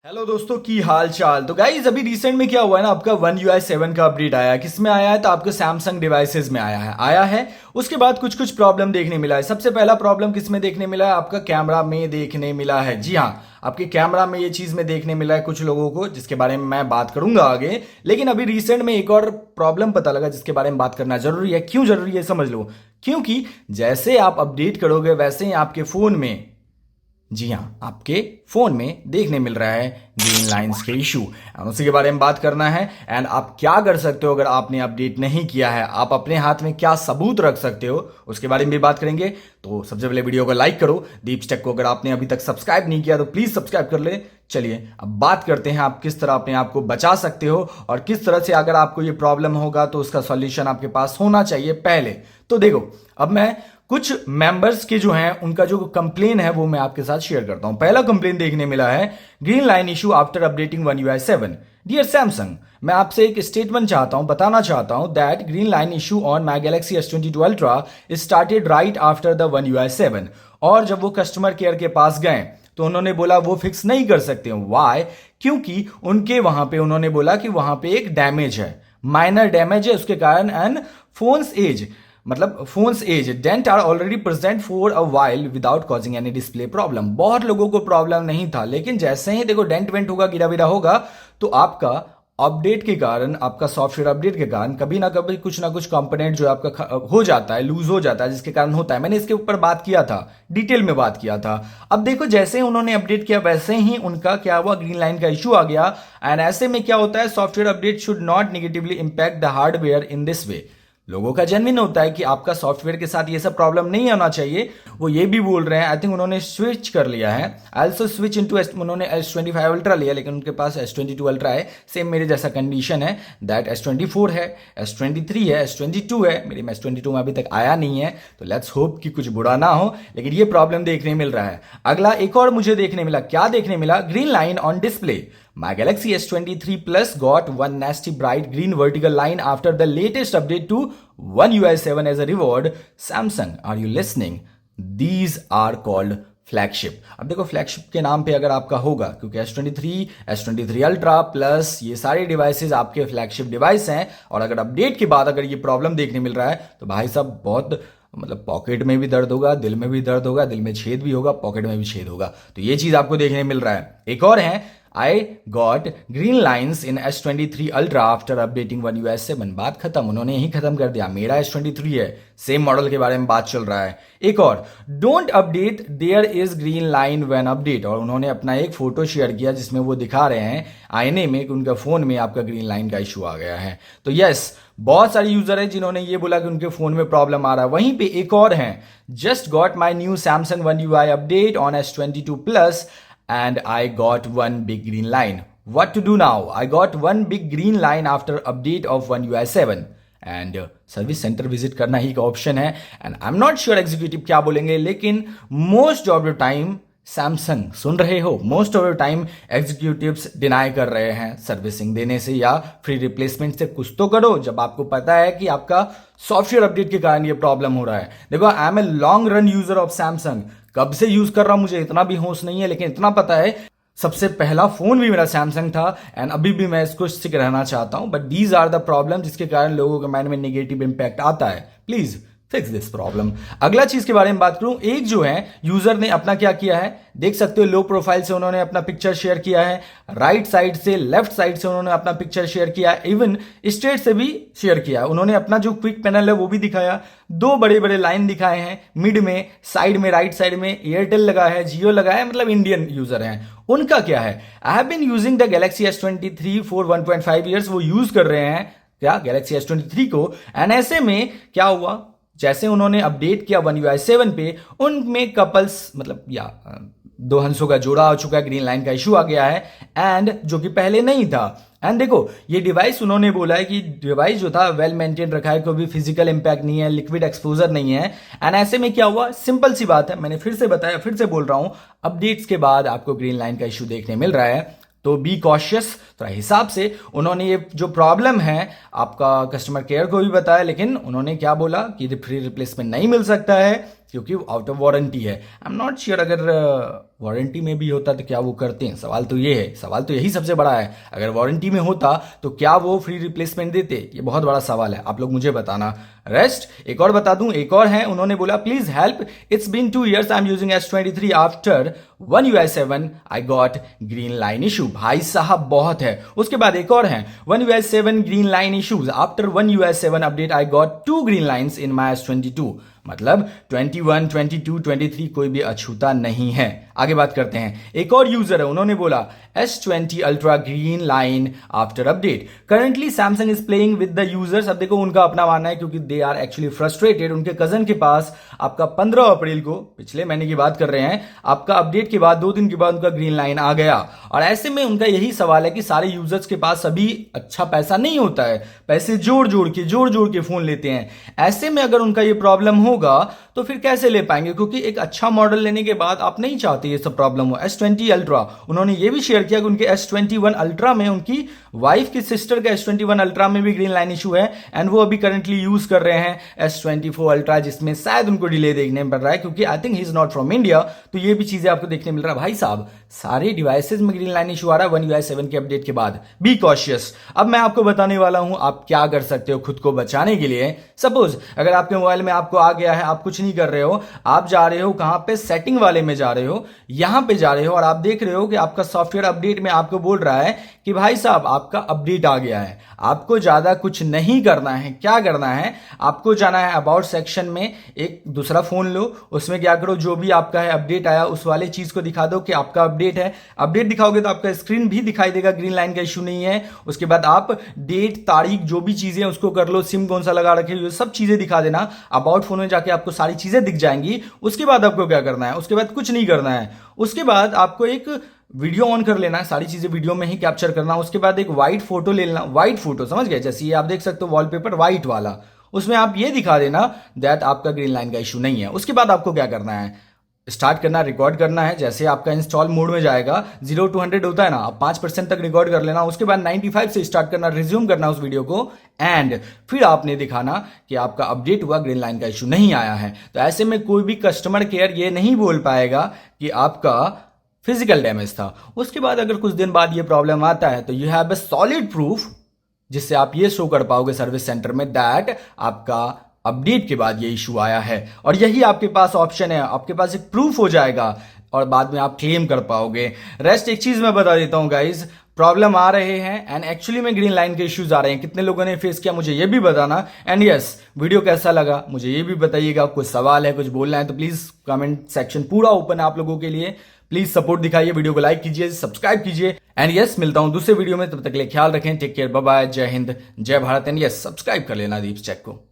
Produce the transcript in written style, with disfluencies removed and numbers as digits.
Hello दोस्तों की हाल चाल। तो गाइज अभी रिसेंट में क्या हुआ है ना, आपका One UI 7 का अपडेट आया है। किस में आया है? तो आपके सैमसंग डिवाइसेस में आया है। उसके बाद कुछ कुछ प्रॉब्लम देखने मिला है। सबसे पहला प्रॉब्लम किस में देखने मिला है? आपका कैमरा में देखने मिला है। जी हाँ, आपके कैमरा में ये चीज में देखने मिला है कुछ लोगों को, जिसके बारे में मैं बात करूंगा आगे। लेकिन अभी रिसेंट में एक और प्रॉब्लम पता लगा जिसके बारे में बात करना जरूरी है। क्यों जरूरी है समझ लो। क्योंकि जैसे आप अपडेट करोगे वैसे ही आपके फोन में, जी हाँ, आपके फोन में देखने मिल रहा है ग्रीन लाइंस के इशू। एंड उसी के बारे में बात करना है। एंड आप क्या कर सकते हो अगर आपने अपडेट नहीं किया है, आप अपने हाथ में क्या सबूत रख सकते हो, उसके बारे में भी बात करेंगे। तो सबसे पहले वीडियो को लाइक करो। दीप स्टेक को अगर आपने अभी तक सब्सक्राइब नहीं किया तो प्लीज सब्सक्राइब कर ले। चलिए अब बात करते हैं आप किस तरह अपने आप को बचा सकते हो और किस तरह से अगर आपको ये प्रॉब्लम होगा तो उसका सॉल्यूशन आपके पास होना चाहिए पहले। तो देखो, अब मैं कुछ मेंबर्स के जो हैं उनका जो कंप्लेन है वो मैं आपके साथ शेयर करता हूं। पहला कंप्लेन देखने मिला है green line issue after updating One UI 7। Dear Samsung, मैं आपसे एक स्टेटमेंट चाहता हूं, बताना चाहता हूं that green line issue on my Galaxy S22 Ultra started right after the One UI 7। और जब वो कस्टमर केयर के पास गए तो उन्होंने बोला वो फिक्स नहीं कर सकते। वाई? क्योंकि उनके वहां पे उन्होंने बोला कि वहां पे एक डैमेज है, माइनर डैमेज है, उसके कारण एंड फोन्स एज, मतलब phones edge dent are already present for a while without causing any display problem. बहुत लोगों को प्रॉब्लम नहीं था, लेकिन जैसे ही देखो डेंट वेंट होगा, गिरा विरा होगा, तो आपका अपडेट के कारण, आपका सॉफ्टवेयर अपडेट के कारण कभी ना कभी कुछ ना कुछ कंपोनेंट जो आपका हो जाता है, लूज हो जाता है, जिसके कारण होता है। मैंने इसके ऊपर बात किया था, डिटेल में बात किया था। अब देखो, जैसे ही उन्होंने अपडेट किया वैसे ही उनका क्या हुआ, ग्रीन लाइन का इशू आ गया। एंड ऐसे में क्या होता है, software update should not negatively impact the hardware in this way. लोगों का जेन्युइन होता है कि आपका सॉफ्टवेयर के साथ ये सब प्रॉब्लम नहीं आना चाहिए। वो ये भी बोल रहे हैं, आई थिंक उन्होंने स्विच कर लिया है, आल्सो स्विच इनटू उन्होंने S25 अल्ट्रा लिया, लेकिन उनके पास S22 अल्ट्रा है। सेम मेरे जैसा कंडीशन है, दैट S24 है, S23 है, S22 है। मेरे में S22 में अभी तक आया नहीं है, तो लेट्स होप कि कुछ बुरा ना हो, लेकिन ये प्रॉब्लम देखने मिल रहा है। अगला एक और मुझे देखने मिला, क्या देखने मिला? Green line on display. My Galaxy S23 Plus got one nasty bright green vertical line after the latest update to One UI 7 as a reward. Samsung, are you listening? These are called flagship. अब देखो, flagship के नाम पे अगर आपका होगा, क्योंकि S23 ultra plus ये सारे डिवाइसेस आपके फ्लैगशिप डिवाइस हैं, और अगर अपडेट के बाद अगर ये प्रॉब्लम देखने मिल रहा है तो भाई साहब बहुत, मतलब पॉकेट में भी दर्द होगा, दिल में भी दर्द होगा, दिल में छेद भी होगा, पॉकेट में भी छेद होगा। तो ये चीज आपको देखने मिल रहा है। एक और है, I got green lines in S23 Ultra after updating One UI 7। बात खत्म, उन्होंने ही खत्म कर दिया। मेरा S23 है, सेम मॉडल के बारे में बात चल रहा है। एक और, don't update their is green line when update. और उन्होंने अपना एक फोटो शेयर किया जिसमें वो दिखा रहे हैं आईने में कि उनका फोन में आपका ग्रीन लाइन का इशू आ गया है। तो यस, बहुत सारे यूजर हैं जिन्होंने ये बोला कि उनके फोन में प्रॉब्लम आ रहा है। वहीं पे एक और है, just got my new Samsung One UI update on S22 Plus and I got one big green line. What to do now? I got one big green line after update of One UI 7 and service centre visit करना ही एक option है। And I am not sure executive क्या बोलेंगे, लेकिन most of the time, Samsung सुन रहे हो, most of the time executives deny कर रहे हैं सर्विसिंग देने से या फ्री रिप्लेसमेंट से। कुछ तो करो जब आपको पता है कि आपका सॉफ्टवेयर अपडेट के कारण ये प्रॉब्लम हो रहा है। देखो, I am a long run user of Samsung, कब से यूज कर रहा हूं मुझे इतना भी होश नहीं है, लेकिन इतना पता है सबसे पहला फोन भी मेरा सैमसंग था एंड अभी भी मैं इसको स्टिक रहना चाहता हूं। But these are the problem जिसके कारण लोगों के माइंड में नेगेटिव इंपैक्ट आता है। Please fix this problem. अगला चीज के बारे में बात करूं, एक जो है यूजर ने अपना क्या किया है, देख सकते हो लो प्रोफाइल से उन्होंने अपना पिक्चर शेयर किया है, राइट साइड से, लेफ्ट साइड से उन्होंने अपना पिक्चर शेयर किया है, इवन स्ट्रेट से भी शेयर किया है। उन्होंने अपना जो क्विक पैनल है वो भी दिखाया, दो बड़े बड़े लाइन दिखाए हैं, मिड में, साइड में, राइट साइड में एयरटेल लगा है, जियो लगा है, मतलब इंडियन यूजर हैं। उनका क्या है, I have been using the Galaxy S23 for 1.5 years. वो यूज कर रहे हैं क्या, गैलेक्सी S23 को। एंड ऐसे में क्या हुआ, जैसे उन्होंने अपडेट किया One UI 7 पे, उनमें कपल्स, मतलब या दो हंसों का जोड़ा हो चुका है, ग्रीन लाइन का इशू आ गया है, एंड जो कि पहले नहीं था। एंड देखो, ये डिवाइस उन्होंने बोला है कि डिवाइस जो था वेल मेंटेन रखा है, कोई भी फिजिकल इंपैक्ट नहीं है, लिक्विड एक्सपोजर नहीं है। एंड ऐसे में क्या हुआ, सिंपल सी बात है, मैंने फिर से बताया, फिर से बोल रहा हूं, अपडेट्स के बाद आपको ग्रीन लाइन का इशू देखने मिल रहा है। तो बी कॉशियस, थोड़ा हिसाब से। उन्होंने ये जो प्रॉब्लम है आपका कस्टमर केयर को भी बताया, लेकिन उन्होंने क्या बोला कि फ्री रिप्लेसमेंट नहीं मिल सकता है। क्योंकि आउट ऑफ वारंटी है। आई एम नॉट श्योर अगर वारंटी में भी होता तो क्या वो करते हैं, सवाल तो ये है, सवाल तो यही सबसे बड़ा है। अगर वारंटी में होता तो क्या वो फ्री रिप्लेसमेंट देते, ये बहुत बड़ा सवाल है, आप लोग मुझे बताना। रेस्ट एक और बता दूं, एक और है, उन्होंने बोला please help, it's been 2 years I am using S23 after One UI 7 I got green line issue. भाई साहब बहुत है। उसके बाद एक और है, One UI 7 green line issues after One UI 7 update I got 2 green lines in my S22। मतलब 21, 22, 23 कोई भी अछूता नहीं है। आगे बात करते हैं, एक और यूजर है, उन्होंने बोला S20 ultra green line after update. Currently Samsung is playing with the users. अब देखो उनका अपना मानना है क्योंकि दे आर एक्चुअली फ्रस्ट्रेटेड। उनके कजन के पास आपका 15 अप्रैल को, पिछले महीने की बात कर रहे हैं, आपका अपडेट के बाद 2 दिन के बाद उनका ग्रीन लाइन आ गया। और ऐसे में उनका यही सवाल है कि सारे यूजर्स के पास अभी अच्छा पैसा नहीं होता है, पैसे जोड़ जोड़ के फोन लेते हैं। ऐसे में अगर उनका ये प्रॉब्लम होगा तो फिर कैसे ले पाएंगे, क्योंकि एक अच्छा मॉडल लेने के बाद आप नहीं चाहते ये सब प्रॉब्लम हो। S20 अल्ट्रा, उन्होंने ये भी शेयर किया कि उनके S21 अल्ट्रा में उनकी वाइफ की सिस्टर का S21 अल्ट्रा में भी ग्रीन लाइन इशू है एंड वो अभी करंटली यूज कर रहे हैं S24 अल्ट्रा, जिसमें शायद उनको डिले देखने पड़ रहा है क्योंकि I think he is not from India. तो ये भी चीजें आपको देखने मिल रहा है। भाई साहब सारे डिवाइसेस में ग्रीन लाइन इशू आ रहा है One UI 7 के अपडेट के बाद। Be cautious. अब मैं आपको बताने वाला हूं आप क्या कर सकते हो खुद को बचाने के लिए। सपोज अगर आपके मोबाइल में आपको आ गया है, आप कुछ नहीं कर रहे हो, आप जा रहे हो कहां पे, सेटिंग वाले में जा रहे हो, यहां पे जा रहे हो और आप देख रहे हो कि आपका सॉफ्टवेयर अपडेट में आपको बोल रहा है कि भाई साहब आपका अपडेट आ गया है। आपको ज्यादा कुछ नहीं करना है। क्या करना है, आपको जाना है अबाउट सेक्शन में, एक दूसरा फोन लो, उसमें क्या करो, जो भी आपका है अपडेट आया उस वाले चीज को दिखा दो कि आपका अपडेट है। अपडेट दिखाओगे तो आपका स्क्रीन भी दिखाई देगा, ग्रीन लाइन का इशू नहीं है। उसके बाद आप डेट तारीख जो भी चीजें उसको कर लो, सिम कौन सा लगा रखे हो, सब चीजें दिखा देना। अबाउट फोन में जाके आपको सारी चीजें दिख जाएंगी। उसके बाद आपको क्या करना है, उसके बाद कुछ नहीं करना है। उसके बाद आपको एक वीडियो ऑन कर लेना है, सारी चीजें वीडियो में ही कैप्चर करना। उसके बाद एक व्हाइट फोटो ले लेना, व्हाइट फोटो समझ गए, जैसे ये आप देख सकते हो वॉलपेपर व्हाइट वाला, उसमें आप ये दिखा देना दैट आपका ग्रीन लाइन का इशू नहीं है। उसके बाद आपको क्या करना है, स्टार्ट करना, रिकॉर्ड करना है। जैसे आपका इंस्टॉल मोड में जाएगा, 0 to 100 होता है ना, आप 5% तक रिकॉर्ड कर लेना। उसके बाद 95 से स्टार्ट करना, रिज्यूम करना उस वीडियो को एंड फिर आपने दिखाना कि आपका अपडेट हुआ, ग्रीन लाइन का इशू नहीं आया है। तो ऐसे में कोई भी कस्टमर केयर ये नहीं बोल पाएगा कि आपका फिजिकल डैमेज था। उसके बाद अगर कुछ दिन बाद ये प्रॉब्लम आता है तो you have a solid proof जिससे आप ये शो कर पाओगे सर्विस सेंटर में दैट आपका अपडेट के बाद ये इशू आया है। और यही आपके पास ऑप्शन है, आपके पास एक प्रूफ हो जाएगा और बाद में आप क्लेम कर पाओगे। रेस्ट एक चीज मैं बता देता हूं गाइज, प्रॉब्लम आ रहे हैं एंड एक्चुअली में ग्रीन लाइन के इश्यूज आ रहे हैं। कितने लोगों ने फेस किया मुझे ये भी बताना। एंड यस, वीडियो कैसा लगा मुझे ये भी बताइएगा। कुछ सवाल है, कुछ बोलना है तो प्लीज कमेंट सेक्शन पूरा ओपन है आप लोगों के लिए। प्लीज सपोर्ट दिखाइए, वीडियो को लाइक कीजिए, सब्सक्राइब कीजिए एंड यस मिलता हूं दूसरे वीडियो में, तब तक के लिए ख्याल रखें, टेक केयर, बाय बाय, जय हिंद, जय भारत एंड यस सब्सक्राइब कर लेना दीप चेक को।